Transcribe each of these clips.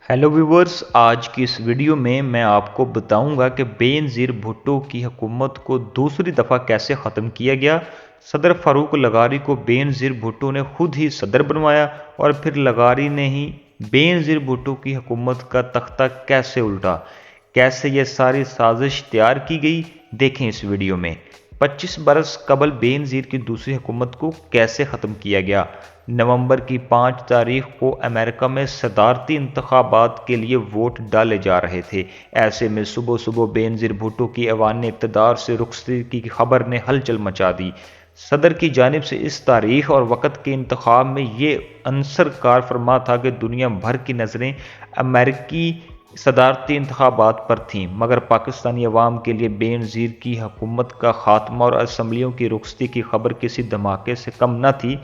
Hello viewers, आज की इस वीडियो में मैं आपको बताऊंगा कि बेनज़ीर भुट्टो की हुकूमत को दूसरी दफ़ा कैसे ख़त्म किया गया। सदर फारूक लगारी को बेनज़ीर भुट्टो ने खुद ही सदर बनवाया और फिर लगारी ने ही बेनज़ीर भुट्टो की हुकूमत का तख्ता कैसे उल्टा। कैसे ये सारी साजिश तैयार की गई, देखें इस वीडियो में। 25 बरस कबल बेनज़ीर की दूसरी हुकूमत को कैसे ख़त्म किया गया। नवंबर की 5 तारीख को अमेरिका में सदारती इंतखाबात के लिए वोट डाले जा रहे थे। ऐसे में सुबह सुबह बेनज़ीर भुट्टो की ऐवान इक़्तिदार से रुखसती की खबर ने हलचल मचा दी। सदर की जानिब से इस तारीख और वक़्त के इंतखाब में ये अंसर कार फरमा था कि दुनिया भर की नज़रें अमेरिकी सदारती इंतखाबात पर थीं, मगर पाकिस्तानी अवाम के लिए बेनज़ीर की हुकूमत का खात्मा और असम्बलियों की रुखसती की खबर किसी धमाके से कम न थी।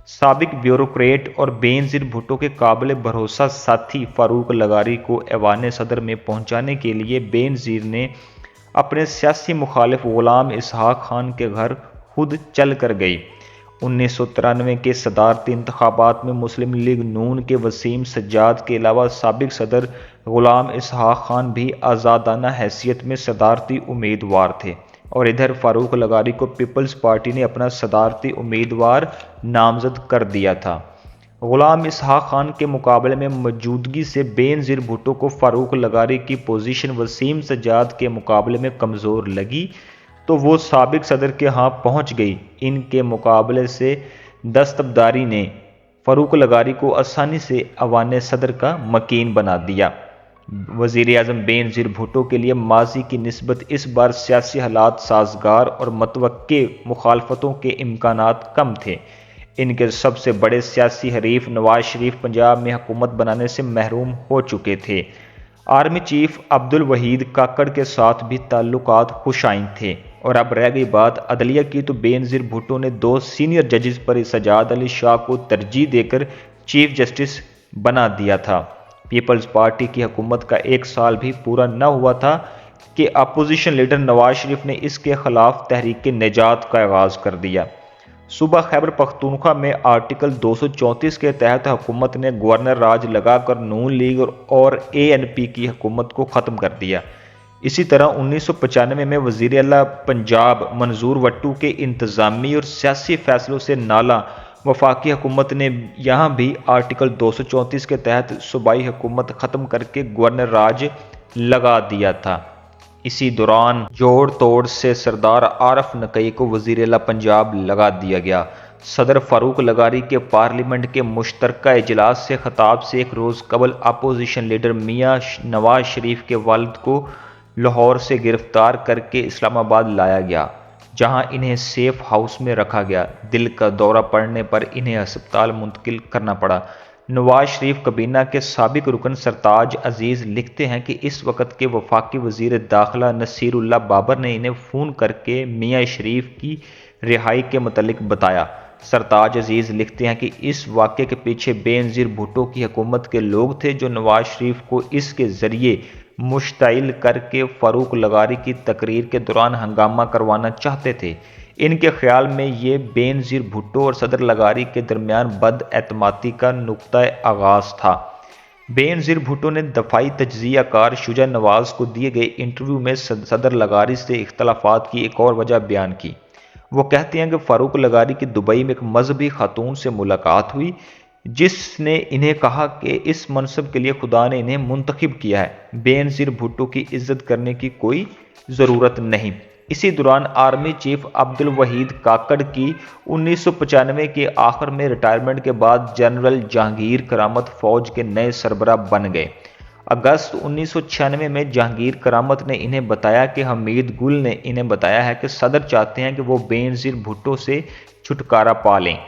साबिक ब्यूरोक्रेट और बेनज़ीर भुट्टो के काबिल भरोसा साथी फारूक लगारी को ऐवान सदर में पहुंचाने के लिए बेनज़ीर ने अपने सियासी मुखालिफ गुलाम इसहाक खान के घर खुद चल कर गई। 1993 के सदारती इंतखाबात में मुस्लिम लीग नून के वसीम सज्जाद के अलावा साबिक सदर गुलाम इसहाक खान भी आज़ादाना हैसियत में सदारती उम्मीदवार थे, और इधर फारूक लगारी को पीपल्स पार्टी ने अपना सदारती उम्मीदवार नामजद कर दिया था। गुलाम इसहाक खान के मुकाबले में मौजूदगी से बेनज़ीर भुट्टो को फारूक लगारी की पोजीशन वसीम सज्जाद के मुकाबले में कमज़ोर लगी, तो वो साबिक सदर के यहाँ पहुँच गई। इनके मुकाबले से दस्तबदारी ने फारूक लगारी को आसानी से अवान सदर का मकीन बना दिया। वज़ीर आज़म बेनज़ीर भुट्टो के लिए माजी की निस्बत इस बार सियासी हालात साजगार और मतवक्के मुखालफतों के इम्कानात कम थे। इनके सबसे बड़े सियासी हरीफ नवाज शरीफ पंजाब में हुकूमत बनाने से महरूम हो चुके थे। आर्मी चीफ अब्दुल वहीद काकड़ के साथ भी ताल्लुकात खुशाइन थे, और अब रह गई बात अदलिया की, तो बेनज़ीर भुट्टो ने 2 सीनियर जजेस पर सज्जाद अली शाह को तरजीह देकर चीफ जस्टिस बना दिया था। पीपल्स पार्टी की हुकूमत का 1 साल भी पूरा न हुआ था कि अपोजिशन लीडर नवाज शरीफ ने इसके खिलाफ तहरीक निजात का आगाज़ कर दिया। सूबा खैबर पख्तूनख्वा में आर्टिकल 234 के तहत हुकूमत ने गवर्नर राज लगाकर नून लीग और ANP की हुकूमत को ख़त्म कर दिया। इसी तरह 1995 में वज़ीर आला पंजाब मंजूर वट्टू के इंतज़ामी और सियासी फैसलों से नाला वफाकी हुकूमत ने यहाँ भी आर्टिकल 234 के तहत सूबाई हुकूमत ख़त्म करके गवर्नर राज लगा दिया था। इसी दौरान जोड़ तोड़ से सरदार आरफ नकई को वज़ीर आला पंजाब लगा दिया गया। सदर फारूक लगारी के पार्लियामेंट के मुश्तरका इजलास से खिताब से एक रोज़ कबल अपोजिशन लीडर मियाँ नवाज शरीफ के वालिद को लाहौर से गिरफ्तार करके इस्लामाबाद लाया गया, जहां इन्हें सेफ हाउस में रखा गया। दिल का दौरा पड़ने पर इन्हें अस्पताल मुंतकिल करना पड़ा। नवाज शरीफ कबीना के साबिक रुकन सरताज अजीज़ लिखते हैं कि इस वक्त के वफाकी वज़ीर दाखिला नसीरुल्लाह बाबर ने इन्हें फ़ोन करके मियाँ शरीफ की रिहाई के मुतल्लिक बताया। सरताज अजीज़ लिखते हैं कि इस वाक़े के पीछे बेनज़ीर भुट्टो की हुकूमत के लोग थे, जो नवाज शरीफ को इसके ज़रिए मुश्ताइल करके फारूक लगारी की तकरीर के दौरान हंगामा करवाना चाहते थे। इनके ख्याल में ये बेनज़ीर भुट्टो और सदर लगारी के दरमियान बदएतमादी का नुक्ता आगाज़ था। बेनज़ीर भुट्टो ने दफाई तज्ज़िया कार शुजा नवाज को दिए गए इंटरव्यू में सदर लगारी से इख्तलाफात की एक और वजह बयान की। वो कहते हैं कि फारूक लगारी की दुबई में एक मजहबी खातून से मुलाकात हुई, जिसने इन्हें कहा कि इस मनसब के लिए खुदा ने इन्हें मुंतखब किया है, बेनज़ीर भुट्टो की इज्जत करने की कोई ज़रूरत नहीं। इसी दौरान आर्मी चीफ अब्दुल वहीद काकड़ की 1995 के आखिर में रिटायरमेंट के बाद जनरल जहांगीर करामत फौज के नए सरबराह बन गए। अगस्त 1996 में जहांगीर करामत ने इन्हें बताया कि हमीद गुल ने इन्हें बताया है कि सदर चाहते हैं कि वो बेनज़ीर भुट्टो से छुटकारा पा लें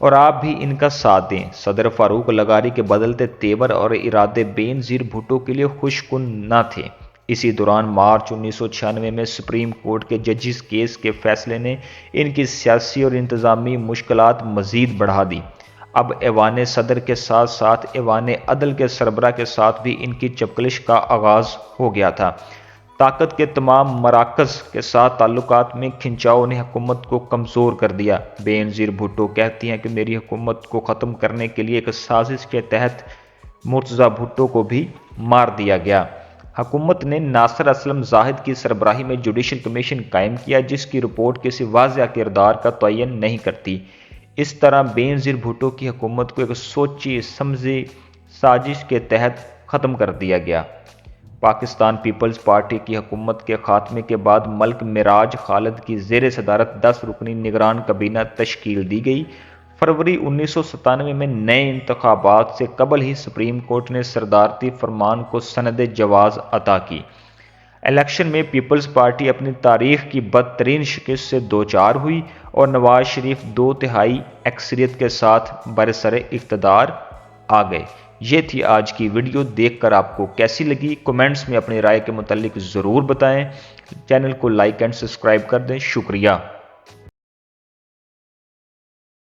और आप भी इनका साथ दें। सदर फारूक लगारी के बदलते तेवर और इरादे बेनज़ीर भुट्टो के लिए खुशकुन न थे। इसी दौरान मार्च 1996 में सुप्रीम कोर्ट के जजिस केस के फैसले ने इनकी सियासी और इंतज़ामी मुश्किलात मज़ीद बढ़ा दी। अब ऐवान सदर के साथ साथ ऐवान अदल के सरबराह के साथ भी इनकी चपकलिश का आगाज़ हो गया था। ताकत के तमाम मराकज़ के साथ ताल्लुकात में खिंचाव ने हुकूमत को कमज़ोर कर दिया। बेनज़ीर भुट्टो कहती हैं कि मेरी हुकूमत को ख़त्म करने के लिए एक साजिश के तहत मुर्तज़ा भुट्टो को भी मार दिया गया। हुकूमत ने नासिर असलम ज़ाहिद की सरबराही में जुडिशल कमीशन कायम किया, जिसकी रिपोर्ट किसी वाज़ेह किरदार का तयन नहीं करती। इस तरह बेनज़ीर भुट्टो की हुकूमत को एक सोची समझी साजिश के तहत ख़त्म कर दिया गया। पाकिस्तान पीपल्स पार्टी की हुकूमत के खात्मे के बाद मलिक मिराज खालिद की ज़ेर सदारत 10 रुकनी निगरान काबीना तश्कील दी गई। फरवरी 1997 में नए इंतखाबात से कबल ही सुप्रीम कोर्ट ने सदारती फरमान को सनद जवाज़ अता की। इलेक्शन में पीपल्स पार्टी अपनी तारीख की बदतरीन शिकस्त से दोचार हुई और नवाज शरीफ 2/3 अक्सरियत के साथ बरसरे इक़्तिदार आ गए। ये थी आज की वीडियो। देखकर आपको कैसी लगी कमेंट्स में अपनी राय के मुतालिक ज़रूर बताएं। चैनल को लाइक एंड सब्सक्राइब कर दें। शुक्रिया।